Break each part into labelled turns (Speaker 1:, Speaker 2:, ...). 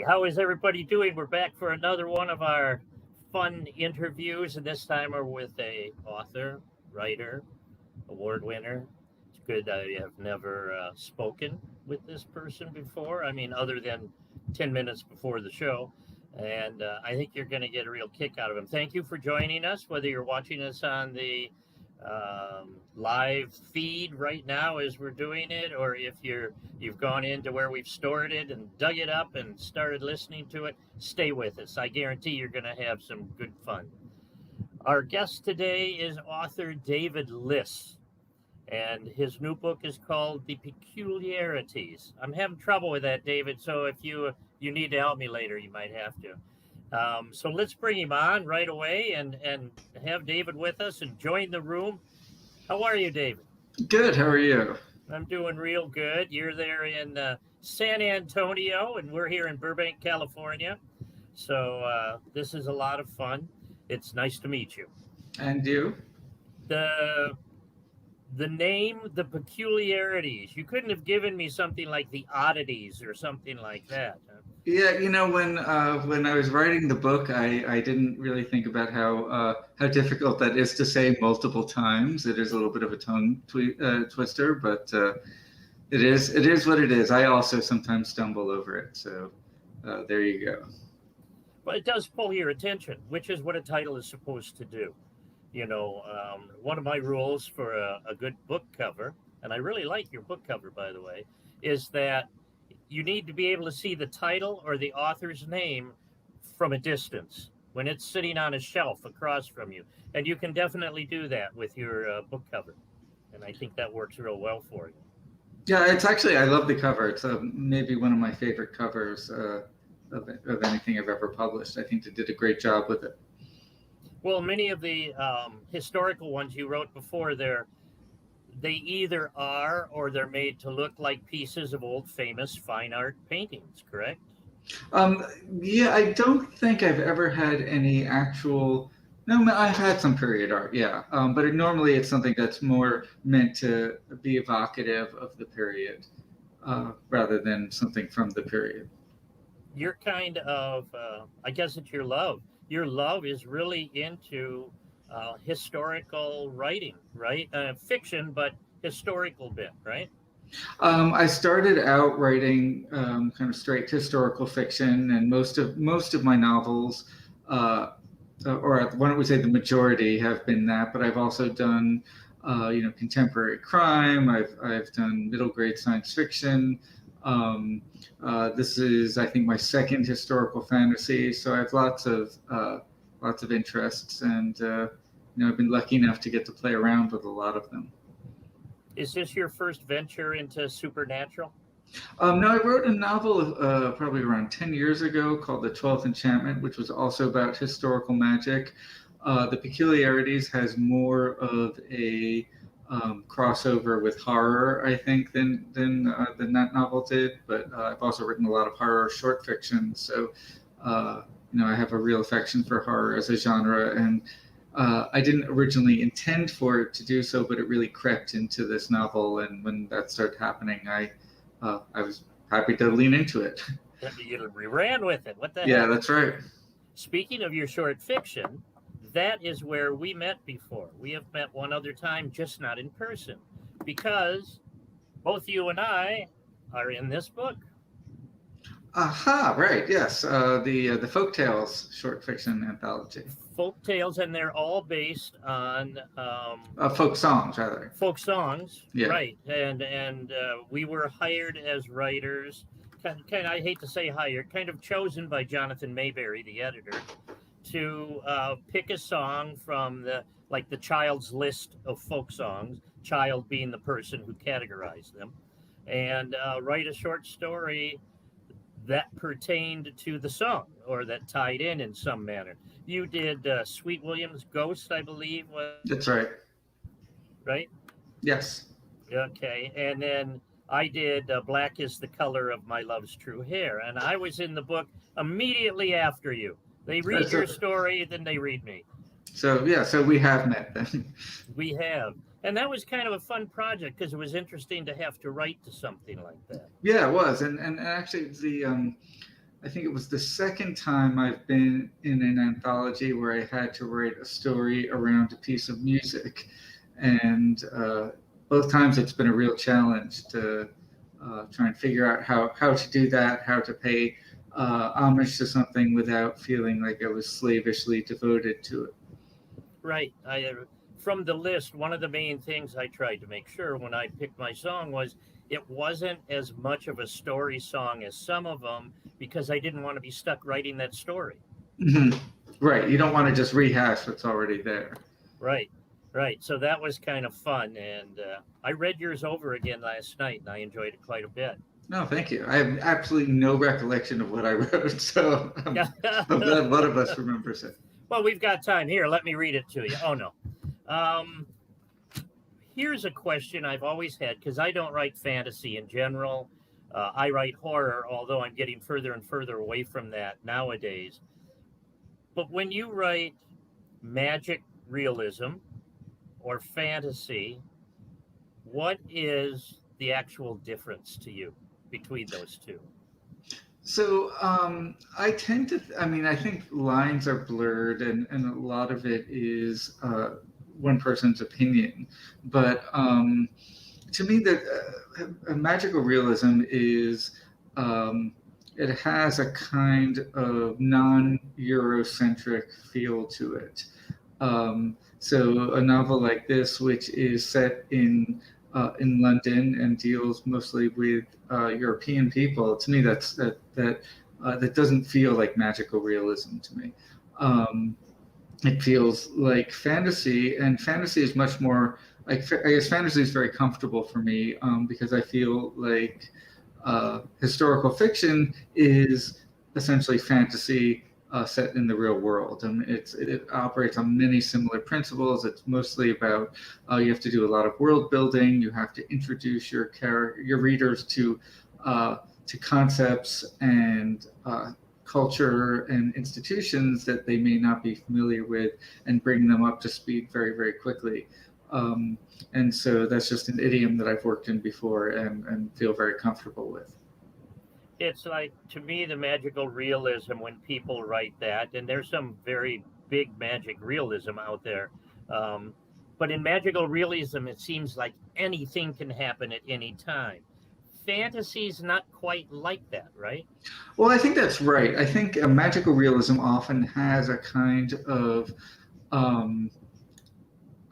Speaker 1: how is everybody doing? We're back for another one of our fun interviews, and this time we're with a author, writer, award winner. It's good I have never spoken with this person before. I mean, other than 10 minutes before the show. And I think you're going to get a real kick out of him. Thank you for joining us, whether you're watching us on the live feed right now as we're doing it, or if you've gone into where we've stored it and dug it up and started listening to it. Stay with us. I guarantee you're going to have some good fun. Our guest today is author David Liss, and his new book is called The Peculiarities. I'm having trouble with that, David, so if you need to help me later, you might have to. So let's bring him on right away and have David with us and join the room. How are you, David?
Speaker 2: Good. How are you?
Speaker 1: I'm doing real good. You're there in San Antonio, and we're here in Burbank, California. So this is a lot of fun. It's nice to meet you.
Speaker 2: And you?
Speaker 1: The name, The Peculiarities. You couldn't have given me something like The Oddities or something like that.
Speaker 2: Yeah, when I was writing the book, I didn't really think about how difficult that is to say multiple times. It is a little bit of a tongue twister, but it is what it is. I also sometimes stumble over it. So there you go.
Speaker 1: Well, it does pull your attention, which is what a title is supposed to do. One of my rules for a good book cover, and I really like your book cover, by the way, is that you need to be able to see the title or the author's name from a distance when it's sitting on a shelf across from you. And you can definitely do that with your book cover. And I think that works real well for you.
Speaker 2: Yeah, it's actually, I love the cover. It's maybe one of my favorite covers of anything I've ever published. I think they did a great job with it.
Speaker 1: Well, many of the historical ones you wrote before, they either are or they're made to look like pieces of old famous fine art paintings, correct?
Speaker 2: Yeah, I don't think I've ever had any actual. No, I've had some period art, yeah. But normally it's something that's more meant to be evocative of the period rather than something from the period.
Speaker 1: You're kind of, I guess it's your love. Your love is really into historical writing, right? Fiction, but historical bit, right?
Speaker 2: I started out writing kind of straight historical fiction, and most of my novels, or why don't we say the majority, have been that. But I've also done, contemporary crime. I've done middle grade science fiction. This is, I think, my second historical fantasy. So I have lots of interests, and I've been lucky enough to get to play around with a lot of them.
Speaker 1: Is this your first venture into supernatural?
Speaker 2: No, I wrote a novel probably around 10 years ago called The 12th Enchantment, which was also about historical magic. The Peculiarities has more of a crossover with horror, I think, than that novel did. But I've also written a lot of horror short fiction, so I have a real affection for horror as a genre, and I didn't originally intend for it to do so, but it really crept into this novel, and when that started happening, I was happy to lean into it.
Speaker 1: You ran with it. What the
Speaker 2: Yeah,
Speaker 1: heck?
Speaker 2: that's right.
Speaker 1: Speaking of your short fiction, that is where we met before. We have met one other time, just not in person, because both you and I are in this book.
Speaker 2: Aha, right, yes. The Folktales short fiction anthology.
Speaker 1: Folktales, and they're all based on
Speaker 2: folk songs, rather.
Speaker 1: Folk songs,
Speaker 2: yeah.
Speaker 1: Right? And we were hired as writers. I hate to say hired, kind of chosen by Jonathan Mayberry, the editor, to pick a song from the child's list of folk songs. Child being the person who categorized them, and write a short story that pertained to the song or that tied in some manner. You did Sweet William's Ghost, I believe.
Speaker 2: That's right.
Speaker 1: Right?
Speaker 2: Yes.
Speaker 1: Okay. And then I did Black is the Color of My Love's True Hair. And I was in the book immediately after you. They read your story, then they read me.
Speaker 2: So we have met then.
Speaker 1: We have. And that was kind of a fun project because it was interesting to have to write to something like that.
Speaker 2: Yeah, it was. And actually I think it was the second time I've been in an anthology where I had to write a story around a piece of music. And both times it's been a real challenge to try and figure out how to do that, how to pay homage to something without feeling like I was slavishly devoted to it.
Speaker 1: Right. From the list, one of the main things I tried to make sure when I picked my song was it wasn't as much of a story song as some of them because I didn't want to be stuck writing that story.
Speaker 2: Mhm. Right. You don't want to just rehash what's already there.
Speaker 1: Right. Right. So that was kind of fun. And I read yours over again last night and I enjoyed it quite a bit.
Speaker 2: No, thank you. I have absolutely no recollection of what I wrote, so I'm glad one of us remembers it.
Speaker 1: Well, we've got time here. Let me read it to you. Oh, no. Um, Here's a question I've always had because I don't write fantasy in general. I write horror, although I'm getting further and further away from that nowadays. But when you write magic realism or fantasy, what is the actual difference to you between those two?
Speaker 2: So I tend to, I mean, I think lines are blurred and a lot of it is one person's opinion. But to me, that magical realism is, it has a kind of non-Eurocentric feel to it. So a novel like this, which is set in London and deals mostly with European people, to me that doesn't feel like magical realism to me. It feels like fantasy, and fantasy is much more like, I guess fantasy is very comfortable for me because I feel like historical fiction is essentially fantasy set in the real world, and it operates on many similar principles. It's mostly about you have to do a lot of world building. You have to introduce your readers to concepts and culture and institutions that they may not be familiar with, and bring them up to speed very, very quickly. And so that's just an idiom that I've worked in before and feel very comfortable with.
Speaker 1: It's like, to me, the magical realism when people write that, and there's some very big magic realism out there. Um, but in magical realism, it seems like anything can happen at any time. Fantasy's not quite like that, right?
Speaker 2: Well, I think that's right. I think magical realism often has a kind of um,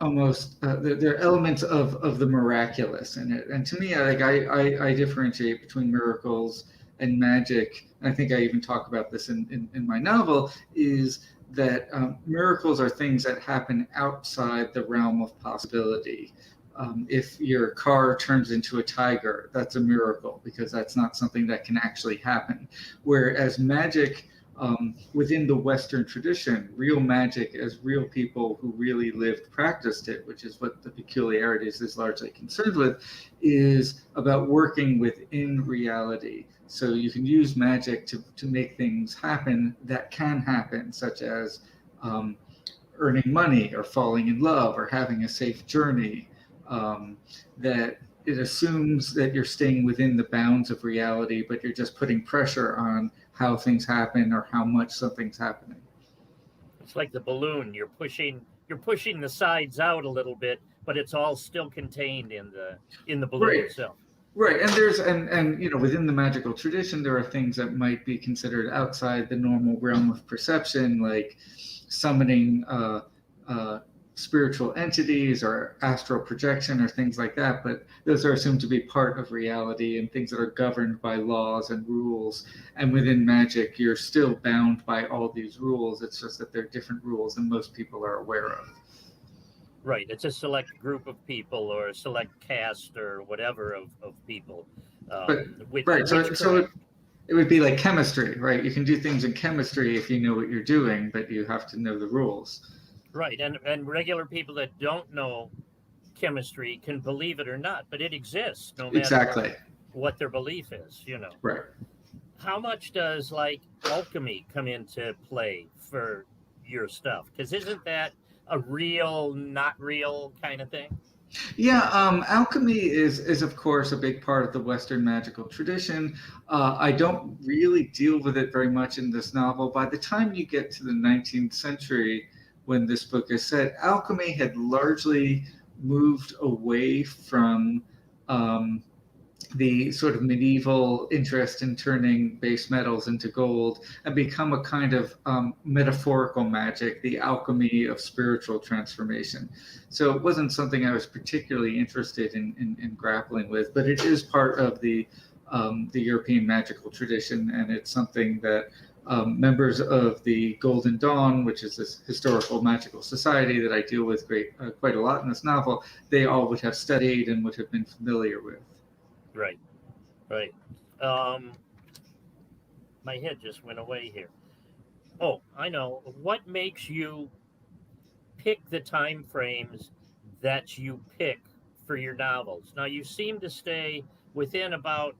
Speaker 2: almost there are elements of the miraculous in it, and to me, I differentiate between miracles and magic. And I think I even talk about this in my novel, is that miracles are things that happen outside the realm of possibility. If your car turns into a tiger, that's a miracle because that's not something that can actually happen. Whereas magic, within the Western tradition, real magic, as real people who really lived practiced it, which is what the Peculiarities is largely concerned with, is about working within reality. So you can use magic to make things happen that can happen, such as earning money or falling in love or having a safe journey. That it assumes that you're staying within the bounds of reality, but you're just putting pressure on how things happen or how much something's happening.
Speaker 1: It's like the balloon. You're pushing the sides out a little bit, but it's all still contained in the balloon
Speaker 2: Right.
Speaker 1: itself.
Speaker 2: Right, and within the magical tradition, there are things that might be considered outside the normal realm of perception, like summoning spiritual entities or astral projection or things like that. But those are assumed to be part of reality and things that are governed by laws and rules. And within magic, you're still bound by all these rules. It's just that they're different rules than most people are aware of.
Speaker 1: Right. It's a select group of people or a select caste or whatever of people.
Speaker 2: But
Speaker 1: With
Speaker 2: right, so
Speaker 1: witchcraft.
Speaker 2: it would be like chemistry, right? You can do things in chemistry if you know what you're doing, but you have to know the rules.
Speaker 1: Right. And regular people that don't know chemistry can believe it or not, but it exists no matter
Speaker 2: Exactly.
Speaker 1: what their belief is.
Speaker 2: Right.
Speaker 1: How much does like alchemy come into play for your stuff? Because isn't that a real, not real kind of thing?
Speaker 2: Yeah, alchemy is of course a big part of the Western magical tradition. I don't really deal with it very much in this novel. By the time you get to the 19th century, when this book is set, alchemy had largely moved away from um, the sort of medieval interest in turning base metals into gold and become a kind of metaphorical magic, the alchemy of spiritual transformation. So it wasn't something I was particularly interested in grappling with, but it is part of the European magical tradition, and it's something that members of the Golden Dawn, which is this historical magical society that I deal with quite a lot in this novel, they all would have studied and would have been familiar with.
Speaker 1: Right, right. Um, my head just went away here. Oh, I know. What makes you pick the time frames that you pick for your novels? Now, you seem to stay within about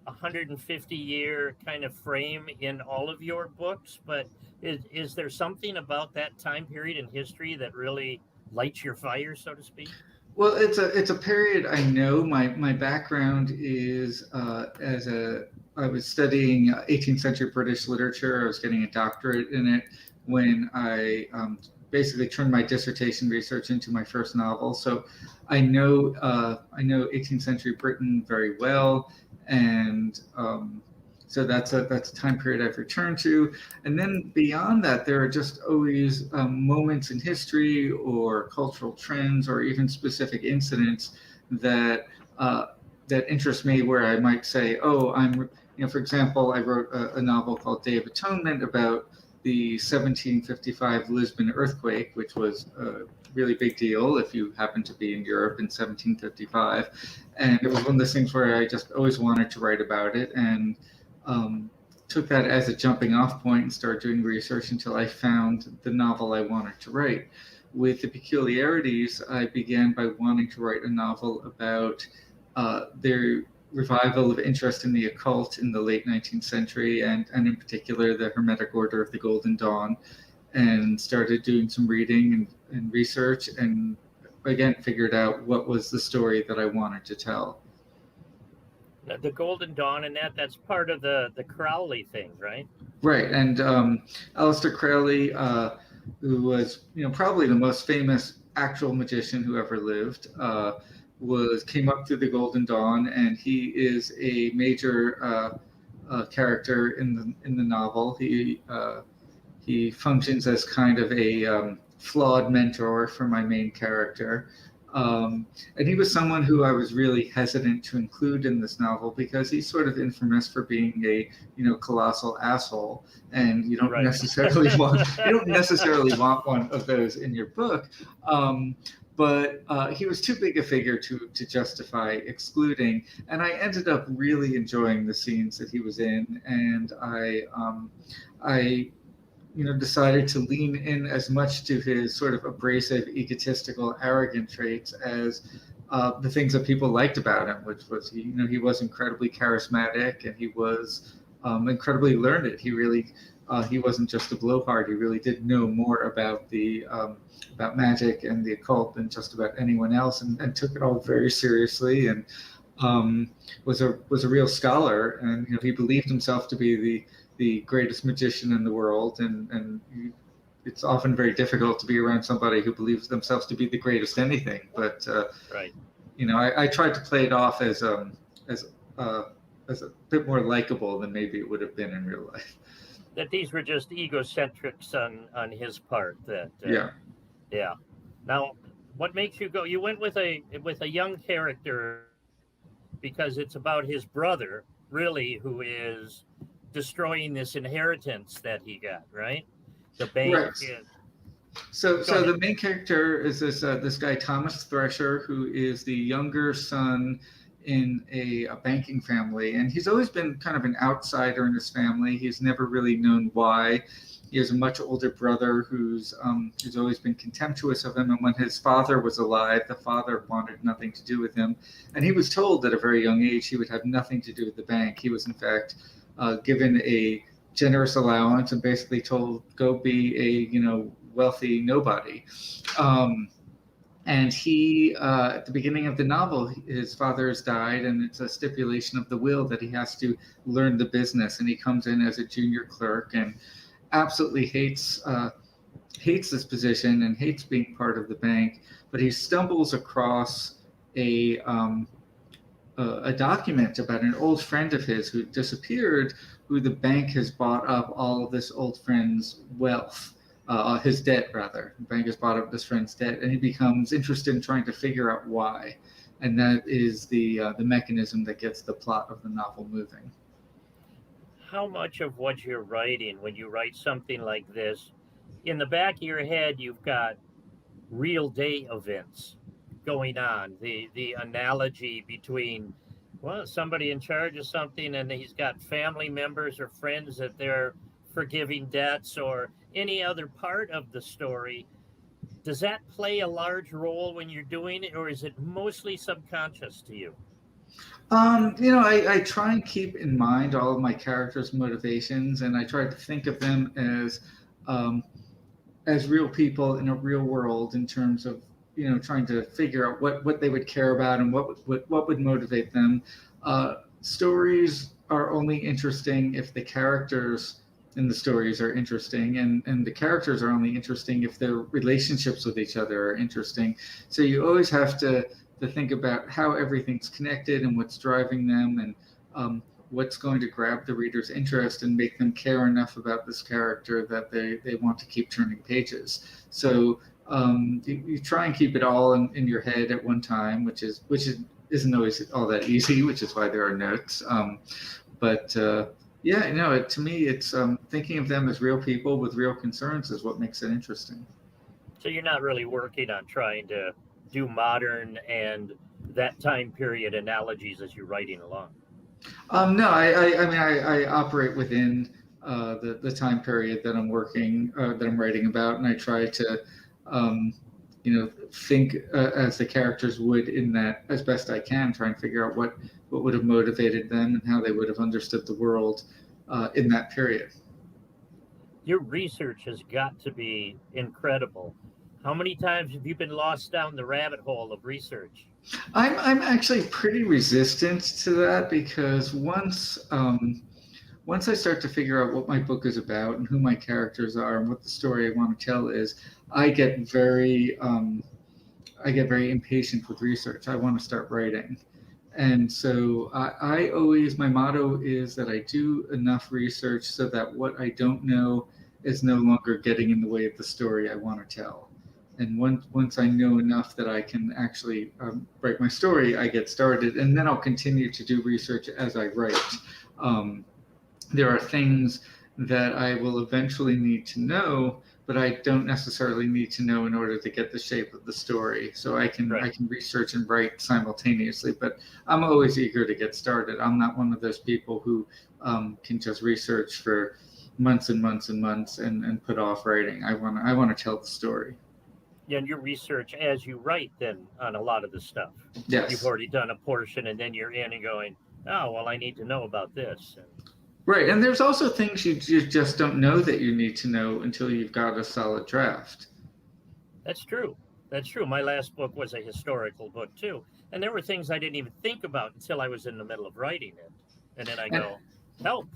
Speaker 1: 150-year kind of frame in all of your books, but is there something about that time period in history that really lights your fire, so to speak?
Speaker 2: Well, it's a period I know. My background is as a I was studying 18th century British literature. I was getting a doctorate in it when I basically turned my dissertation research into my first novel. So I know 18th century Britain very well, and so that's a time period I've returned to. And then beyond that, there are just always moments in history or cultural trends or even specific incidents that that interest me, where I might say, oh, for example, I wrote a novel called Day of Atonement about the 1755 Lisbon earthquake, which was a really big deal if you happen to be in Europe in 1755. And it was one of those things where I just always wanted to write about it, and took that as a jumping off point and started doing research until I found the novel I wanted to write. With the Peculiarities, I began by wanting to write a novel about their revival of interest in the occult in the late 19th century, and in particular the Hermetic Order of the Golden Dawn, and started doing some reading and research, and again figured out what was the story that I wanted to tell.
Speaker 1: The Golden Dawn and that's part of the Crowley thing, right?
Speaker 2: Right, and Aleister Crowley, who was probably the most famous actual magician who ever lived, was came up through the Golden Dawn, and he is a major character in the novel. He functions as kind of a flawed mentor for my main character. And he was someone who I was really hesitant to include in this novel because he's sort of infamous for being a colossal asshole, and you don't
Speaker 1: Right.
Speaker 2: necessarily want one of those in your book. But he was too big a figure to justify excluding, and I ended up really enjoying the scenes that he was in, and I decided to lean in as much to his sort of abrasive, egotistical, arrogant traits as the things that people liked about him, which was he was incredibly charismatic, and he was incredibly learned. He wasn't just a blowhard. He really did know more about about magic and the occult than just about anyone else, and took it all very seriously, and was a real scholar. And he believed himself to be the greatest magician in the world, and it's often very difficult to be around somebody who believes themselves to be the greatest anything. But
Speaker 1: right.
Speaker 2: I tried to play it off as a bit more likable than maybe it would have been in real life.
Speaker 1: That these were just egocentrics on his part. Yeah. Now, what makes you go? You went with a young character because it's about his brother, really, who is destroying this inheritance that he got, right? The bank.
Speaker 2: Right. So the main character is this guy Thomas Thresher, who is the younger son in a banking family, and he's always been kind of an outsider in his family. He's never really known why. He has a much older brother who's always been contemptuous of him, and when his father was alive, the father wanted nothing to do with him, and he was told at a very young age he would have nothing to do with the bank. He was in fact given a generous allowance and basically told, go be a wealthy nobody. And he, at the beginning of the novel, his father has died, and it's a stipulation of the will that he has to learn the business. And he comes in as a junior clerk and absolutely hates this position and hates being part of the bank. But he stumbles across a document about an old friend of his who disappeared, who the bank has bought up all of this old friend's wealth. His debt, rather. The bank has bought up this friend's debt, and he becomes interested in trying to figure out why. And that is the mechanism that gets the plot of the novel moving.
Speaker 1: How much of what you're writing, when you write something like this, in the back of your head, you've got real day events going on? The analogy between, well, somebody in charge of something and he's got family members or friends that they're forgiving debts, or any other part of the story. Does that play a large role when you're doing it, or is it mostly subconscious to you?
Speaker 2: I try and keep in mind all of my characters' motivations, and I try to think of them as real people in a real world, in terms of trying to figure out what they would care about and what would motivate them. Stories are only interesting if the characters in the stories are interesting, and the characters are only interesting if their relationships with each other are interesting. So you always have to think about how everything's connected and what's driving them, and what's going to grab the reader's interest and make them care enough about this character that they want to keep turning pages. So you try and keep it all in your head at one time, which isn't always all that easy, which is why there are notes. To me, it's thinking of them as real people with real concerns is what makes it interesting.
Speaker 1: So you're not really working on trying to do modern and that time period analogies as you're writing along.
Speaker 2: No, I operate within the time period that I'm writing about, and I try to think as the characters would in that as best I can, try and figure out what would have motivated them and how they would have understood the world in that period.
Speaker 1: Your research has got to be incredible. How many times have you been lost down the rabbit hole of research?
Speaker 2: I'm actually pretty resistant to that, because once I start to figure out what my book is about and who my characters are and what the story I want to tell is, I get very impatient with research. I want to start writing. And so I always, my motto is that I do enough research so that what I don't know is no longer getting in the way of the story I want to tell. And once I know enough that I can actually write my story, I get started, and then I'll continue to do research as I write. There are things that I will eventually need to know, but I don't necessarily need to know in order to get the shape of the story. So I can research and write simultaneously, but I'm always eager to get started. I'm not one of those people who can just research for months and months and months and put off writing. I want to tell the story.
Speaker 1: Yeah, and your research as you write then on a lot of the stuff.
Speaker 2: Yes.
Speaker 1: You've already done a portion, and then you're in and going, oh, well, I need to know about this.
Speaker 2: Right, and there's also things you just don't know that you need to know until you've got a solid draft.
Speaker 1: That's true. My last book was a historical book too, and there were things I didn't even think about until I was in the middle of writing it, and then I go, help.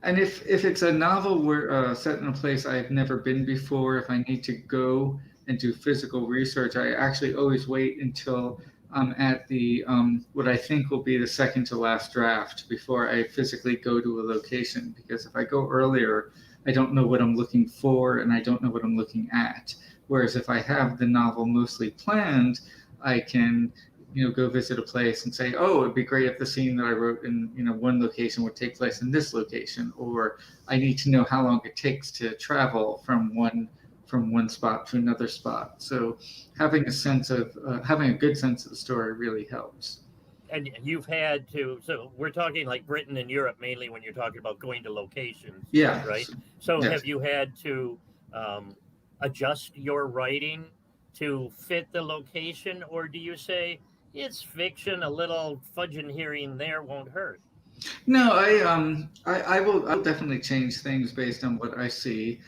Speaker 2: And if it's a novel where set in a place I've never been before, if I need to go and do physical research, I actually always wait until I'm at the what I think will be the second to last draft before I physically go to a location. Because if I go earlier, I don't know what I'm looking for and I don't know what I'm looking at. Whereas if I have the novel mostly planned, I can go visit a place and say, oh, it'd be great if the scene that I wrote in one location would take place in this location, or I need to know how long it takes to travel from one spot to another spot. So having a good sense of the story really helps.
Speaker 1: And you've had to, so we're talking like Britain and Europe mainly when you're talking about going to locations.
Speaker 2: Yeah.
Speaker 1: Right. So
Speaker 2: yes.
Speaker 1: Have you had to adjust your writing to fit the location, or do you say it's fiction, a little fudging here and there won't hurt?
Speaker 2: No, I'll definitely change things based on what I see.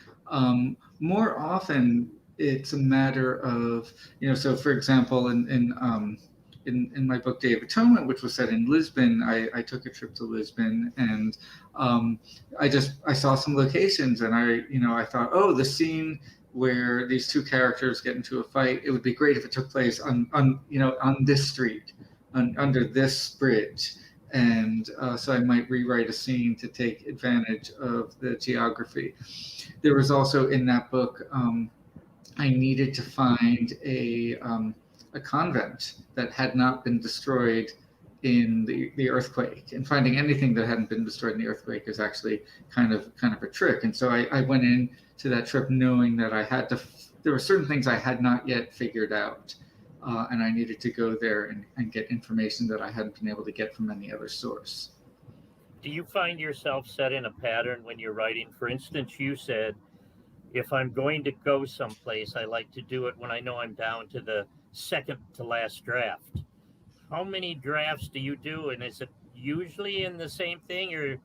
Speaker 2: More often, it's a matter of, so for example, in my book Day of Atonement, which was set in Lisbon, I took a trip to Lisbon, and I saw some locations, and I thought, oh, the scene where these two characters get into a fight, it would be great if it took place on this street, under this bridge. And so I might rewrite a scene to take advantage of the geography. There was also in that book, I needed to find a convent that had not been destroyed in the earthquake, and finding anything that hadn't been destroyed in the earthquake is actually kind of a trick. And so I went into that trip knowing that there were certain things I had not yet figured out. And I needed to go there and get information that I hadn't been able to get from any other source.
Speaker 1: Do you find yourself set in a pattern when you're writing? For instance, you said, if I'm going to go someplace, I like to do it when I know I'm down to the second to last draft. How many drafts do you do? And is it usually in the same thing, or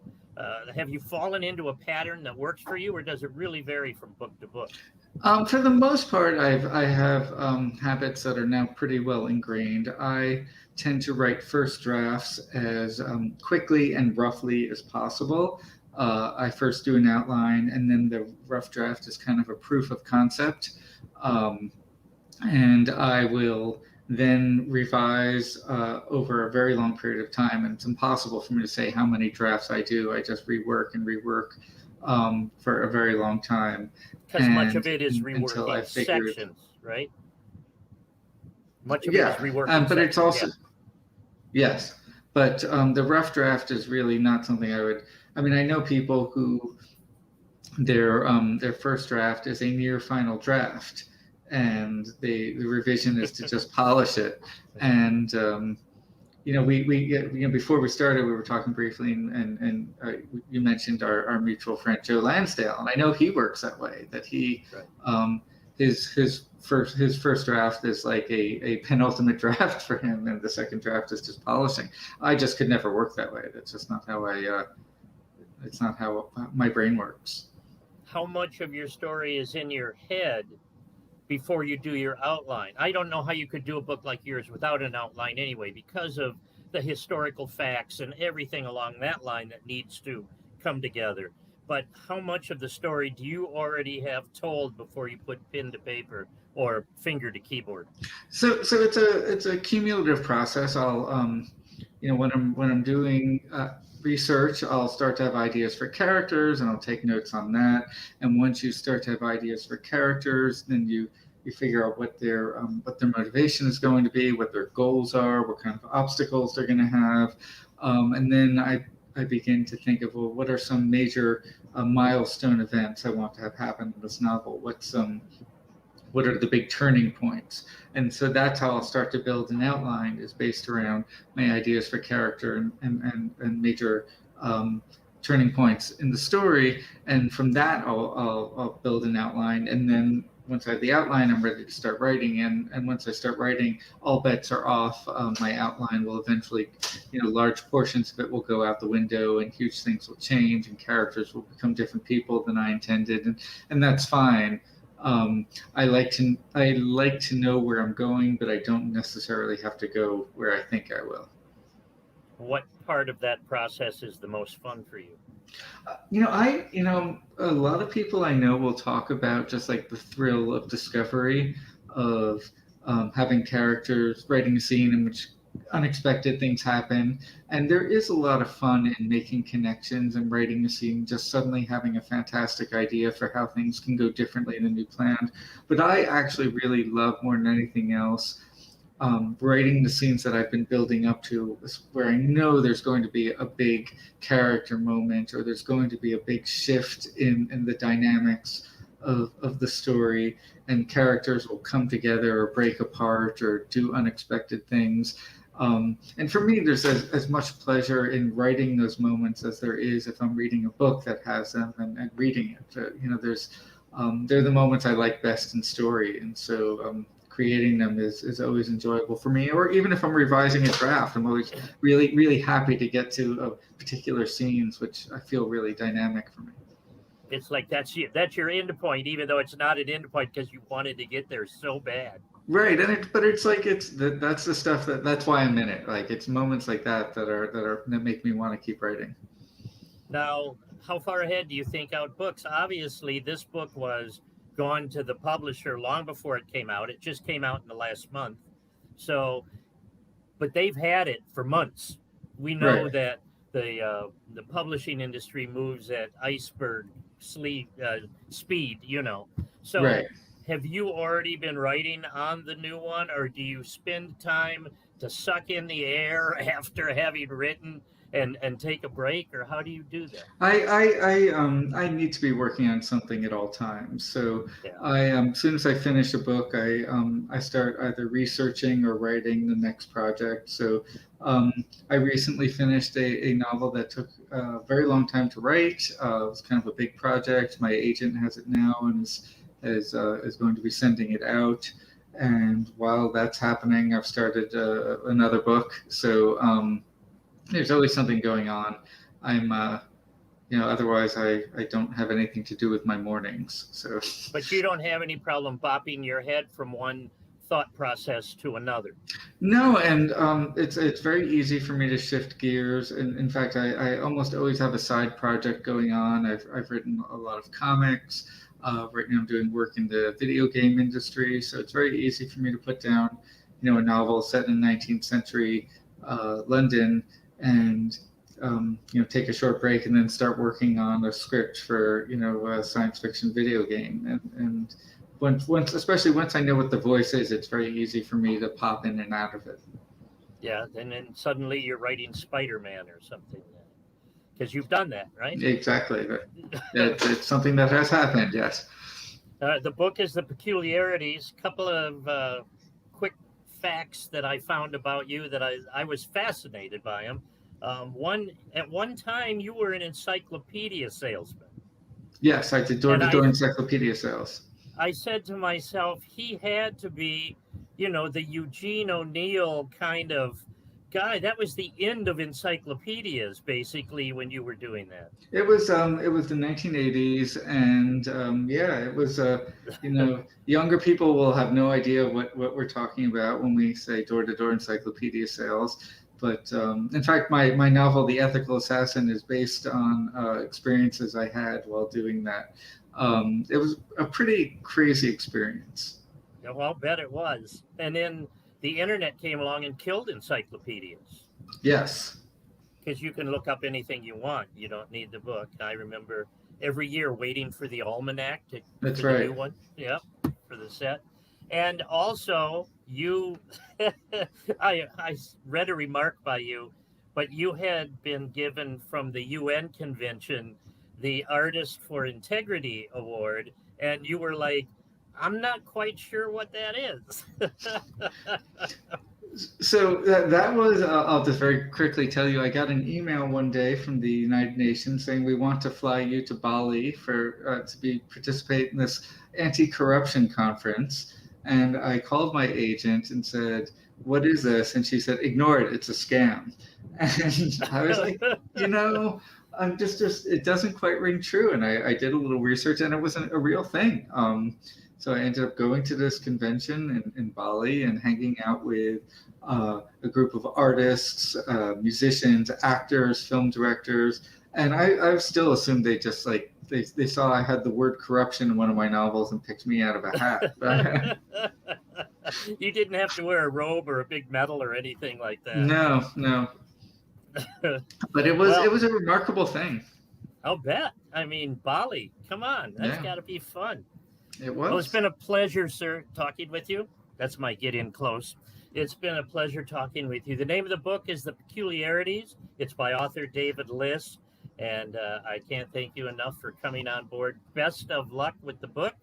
Speaker 1: have you fallen into a pattern that works for you, or does it really vary from book to book?
Speaker 2: For the most part, I have habits that are now pretty well ingrained. I tend to write first drafts as quickly and roughly as possible. I first do an outline, and then the rough draft is kind of a proof of concept. And I will then revise over a very long period of time. And it's impossible for me to say how many drafts I do. I just rework and rework for a very long time.
Speaker 1: Because much of it is reworking sections, right? Much of it is reworking
Speaker 2: but
Speaker 1: sections.
Speaker 2: It's also, yes. But the rough draft is really not something I know people who their first draft is a near final draft, and the revision is to just polish it. And we before we started, we were talking briefly, and you mentioned our mutual friend Joe Lansdale, and I know he works that way. That he, right. His first draft is like a penultimate draft for him, and the second draft is just polishing. I just could never work that way. That's just not how it's not how my brain works.
Speaker 1: How much of your story is in your head before you do your outline? I don't know how you could do a book like yours without an outline anyway, because of the historical facts and everything along that line that needs to come together. But how much of the story do you already have told before you put pen to paper or finger to keyboard?
Speaker 2: So it's a cumulative process. I'll when I'm doing research, I'll start to have ideas for characters, and I'll take notes on that. And once you start to have ideas for characters, then you figure out what their motivation is going to be, what their goals are, what kind of obstacles they're going to have, and then I begin to think of, well, what are some major milestone events I want to have happen in this novel? What are the big turning points? And so that's how I'll start to build an outline, is based around my ideas for character and major turning points in the story. And from that, I'll build an outline. And then once I have the outline, I'm ready to start writing. And once I start writing, all bets are off. My outline will eventually, large portions of it will go out the window, and huge things will change, and characters will become different people than I intended. And that's fine. I like to know where I'm going, but I don't necessarily have to go where I think I will.
Speaker 1: What part of that process is the most fun for you?
Speaker 2: A lot of people I know will talk about just like the thrill of discovery, of having characters, writing a scene in which unexpected things happen. And there is a lot of fun in making connections and writing a scene, just suddenly having a fantastic idea for how things can go differently than you planned. But I actually really love, more than anything else, writing the scenes that I've been building up to, where I know there's going to be a big character moment, or there's going to be a big shift in the dynamics of the story, and characters will come together or break apart or do unexpected things. And for me, there's as much pleasure in writing those moments as there is if I'm reading a book that has them and reading it. They're the moments I like best in story. And so creating them is always enjoyable for me. Or even if I'm revising a draft, I'm always really, really happy to get to particular scenes, which I feel really dynamic for me.
Speaker 1: It's like that's your end point, even though it's not an end point because you wanted to get there so bad.
Speaker 2: Right, but it's like that's the stuff that's why I'm in it. Like it's moments like that make me want to keep writing.
Speaker 1: Now, how far ahead do you think out books? Obviously, this book was gone to the publisher long before it came out. It just came out in the last month. So, but they've had it for months. We know
Speaker 2: Right.
Speaker 1: that the publishing industry moves at iceberg speed, you know.
Speaker 2: Right.
Speaker 1: So, have you already been writing on the new one, or do you spend time to suck in the air after having written and take a break, or how do you do that?
Speaker 2: I need to be working on something at all times. So
Speaker 1: Yeah.
Speaker 2: as soon as I finish a book, I start either researching or writing the next project. So I recently finished a novel that took a very long time to write. It was kind of a big project. My agent has it now and is going to be sending it out. And while that's happening, I've started another book. So there's always something going on. I'm, otherwise I don't have anything to do with my mornings. So,
Speaker 1: But you don't have any problem bopping your head from one thought process to another.
Speaker 2: no, and it's very easy for me to shift gears. And in fact, I almost always have a side project going on. I've written a lot of comics. Right now, I'm doing work in the video game industry, so it's very easy for me to put down, a novel set in 19th century London and take a short break and then start working on a script for a science fiction video game. And once especially once I know what the voice is, it's very easy for me to pop in and out of it.
Speaker 1: Yeah, and then suddenly you're writing Spider-Man or something, because you've done that, right?
Speaker 2: Exactly. It's something that has happened. Yes.
Speaker 1: The book is The Peculiarities. Couple of quick facts that I found about you that I was fascinated by them. At one time, you were an encyclopedia salesman.
Speaker 2: Yes, I did door-to-door encyclopedia sales.
Speaker 1: I said to myself, he had to be, the Eugene O'Neill kind of guy. That was the end of encyclopedias, basically, when you were doing that.
Speaker 2: It was the 1980s, and it was younger people will have no idea what we're talking about when we say door-to-door encyclopedia sales. But in fact, my novel, The Ethical Assassin, is based on experiences I had while doing that. It was a pretty crazy experience.
Speaker 1: Yeah, well, I'll bet it was. And then the internet came along and killed encyclopedias.
Speaker 2: Yes.
Speaker 1: Because you can look up anything you want. You don't need the book. I remember every year waiting for the almanac
Speaker 2: That's
Speaker 1: for
Speaker 2: right.
Speaker 1: the new one. Yep, for the set. And also, I read a remark by you, but you had been given from the UN convention the Artist for Integrity Award, and you were like, I'm not quite sure what that is.
Speaker 2: So that was, I'll just very quickly tell you, I got an email one day from the United Nations saying we want to fly you to Bali for to participate in this anti-corruption conference. And I called my agent and said, what is this? And she said, ignore it, it's a scam. And I was like, I'm just it doesn't quite ring true. And I did a little research and it wasn't a real thing. So I ended up going to this convention in Bali and hanging out with a group of artists, musicians, actors, film directors. And I've still assumed they just they saw I had the word corruption in one of my novels and picked me out of a hat.
Speaker 1: You didn't have to wear a robe or a big medal or anything like that.
Speaker 2: No. But it was a remarkable thing.
Speaker 1: I'll bet. I mean, Bali, come on. That's got to be fun.
Speaker 2: It was.
Speaker 1: Well, it's been a pleasure, sir, talking with you. That's my get in close. It's been a pleasure talking with you. The name of the book is The Peculiarities. It's by author David Liss. And I can't thank you enough for coming on board. Best of luck with the book.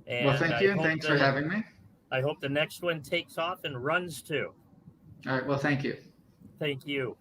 Speaker 1: And
Speaker 2: well, thank you, and thanks for having me.
Speaker 1: I hope the next one takes off and runs too.
Speaker 2: All right. Well, thank you.
Speaker 1: Thank you.